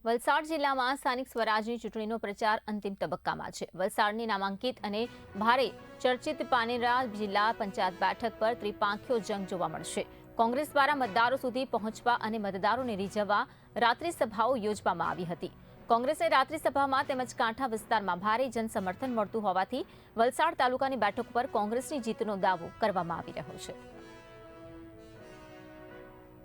વલસાડ જિલ્લામાં સ્થાનિક સ્વરાજની ચૂંટણીનો પ્રચાર અંતિમ તબક્કામાં છે। વલસાડની નામાંકિત અને ભારે ચર્ચિત પાનેરા જિલ્લા પંચાયત બેઠક પર ત્રિપાંખીયો જંગ જોવા મળશે। કોંગ્રેસ દ્વારા મતદારો સુધી પહોંચવા અને મતદારોને રીઝવવા રાત્રિ સભાઓ યોજવામાં આવી હતી। કોંગ્રેસે રાત્રિ સભામાં તેમજ કાંઠા વિસ્તારમાં ભારે જનસમર્થન મળતું હોવાથી વલસાડ તાલુકાની બેઠક પર કોંગ્રેસની જીતનો દાવો કરવામાં આવી રહ્યો છે।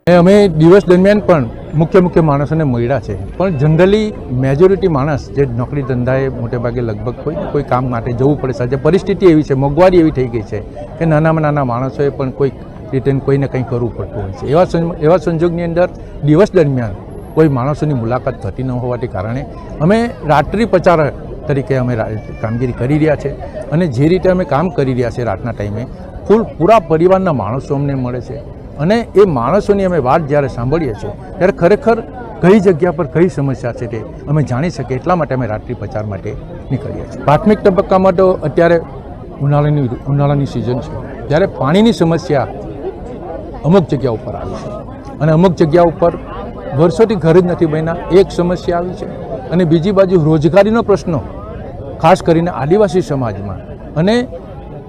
અમે દિવસ દરમિયાન પણ મુખ્ય માણસોને મળ્યા છે, પણ જનરલી મેજોરિટી માણસ જે નોકરી ધંધાએ મોટેભાગે લગભગ કોઈ કામ માટે જવું પડે છે। આજે પરિસ્થિતિ એવી છે, મોંઘવારી એવી થઈ ગઈ છે કે નાનામાં નાના માણસોએ પણ કોઈક રીતે કોઈને કંઈ કરવું પડતું હોય છે। એવા સંજોગની અંદર દિવસ દરમિયાન કોઈ માણસોની મુલાકાત થતી ન હોવાથી કારણે અમે રાત્રિ પ્રચાર તરીકે અમે કામગીરી કરી રહ્યા છે અને જે રીતે અમે કામ કરી રહ્યા છે રાતના ટાઈમે પૂરા પરિવારના માણસો અમને મળે છે અને એ માણસોની અમે વાત જ્યારે સાંભળીએ છીએ ત્યારે ખરેખર કઈ જગ્યા પર કઈ સમસ્યા છે તે અમે જાણી શકીએ, એટલા માટે અમે રાત્રિ પ્રચાર માટે નીકળીએ છીએ। પ્રાથમિક તબક્કામાં તો અત્યારે ઉનાળાની સિઝન છે, ત્યારે પાણીની સમસ્યા અમુક જગ્યા ઉપર આવી છે અને અમુક જગ્યા ઉપર વર્ષોથી ઘર જ નથી બન્યા, એક સમસ્યા આવી છે। અને બીજી બાજુ રોજગારીનો પ્રશ્ન ખાસ કરીને આદિવાસી સમાજમાં અને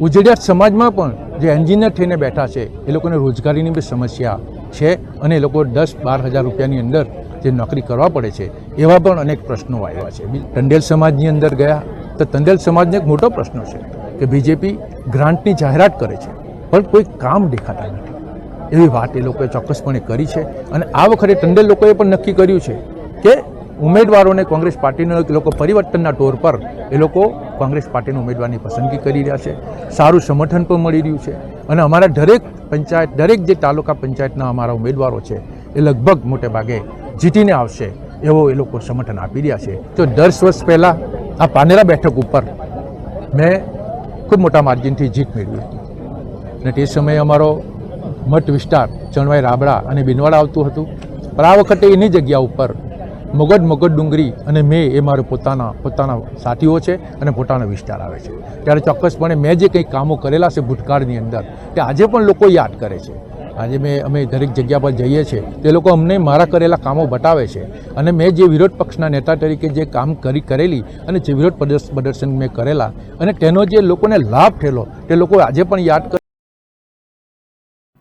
ઉજળિયાત સમાજમાં પણ જે એન્જિનિયર થઈને બેઠા છે એ લોકોને રોજગારીની બી સમસ્યા છે અને એ લોકો 10-12 હજાર રૂપિયાની અંદર જે નોકરી કરવા પડે છે એવા પણ અનેક પ્રશ્નો આવ્યા છે। ટંડેલ સમાજની અંદર ગયા તો ટંડેલ સમાજને એક મોટો પ્રશ્ન છે કે બીજેપી ગ્રાન્ટની જાહેરાત કરે છે પણ કોઈ કામ દેખાતા નથી, એવી વાત એ લોકોએ ચોક્કસપણે કરી છે। અને આ વખતે ટંડેલ લોકોએ પણ નક્કી કર્યું છે કે ઉમેદવારોને કોંગ્રેસ પાર્ટીના લોકો પરિવર્તનના ટોર પર એ લોકો કોંગ્રેસ પાર્ટીના ઉમેદવારની પસંદગી કરી રહ્યા છે, સારું સમર્થન પણ મળી રહ્યું છે અને અમારા દરેક જે તાલુકા પંચાયતના અમારા ઉમેદવારો છે એ લગભગ મોટે ભાગે જીતીને આવશે એવો એ લોકો સમર્થન આપી રહ્યા છે। તો 10 વર્ષ પહેલાં આ પાનેરા બેઠક ઉપર મેં ખૂબ મોટા માર્જિનથી જીત મેળવી હતી અને તે સમયે અમારો મત વિસ્તાર ચણવાઈ રાબડા અને બિનવાડા આવતું હતું, પણ આ વખતે એની જગ્યા ઉપર મગદ ડુંગરી અને મેં એ મારો પોતાના સાથીઓ છે અને પોતાનો વિસ્તાર આવે છે। ત્યારે ચોક્કસપણે મેં જે કંઈ કામો કરેલા છે ભૂતકાળની અંદર તે આજે પણ લોકો યાદ કરે છે। આજે અમે દરેક જગ્યા પર જઈએ છીએ તે લોકો અમને મારા કરેલા કામો બતાવે છે અને મેં જે વિરોધ પક્ષના નેતા તરીકે જે કામ કરેલી અને જે વિરોધ પ્રદર્શન મેં કરેલા અને તેનો જે લોકોને લાભ થયેલો તે લોકો આજે પણ યાદ કરે।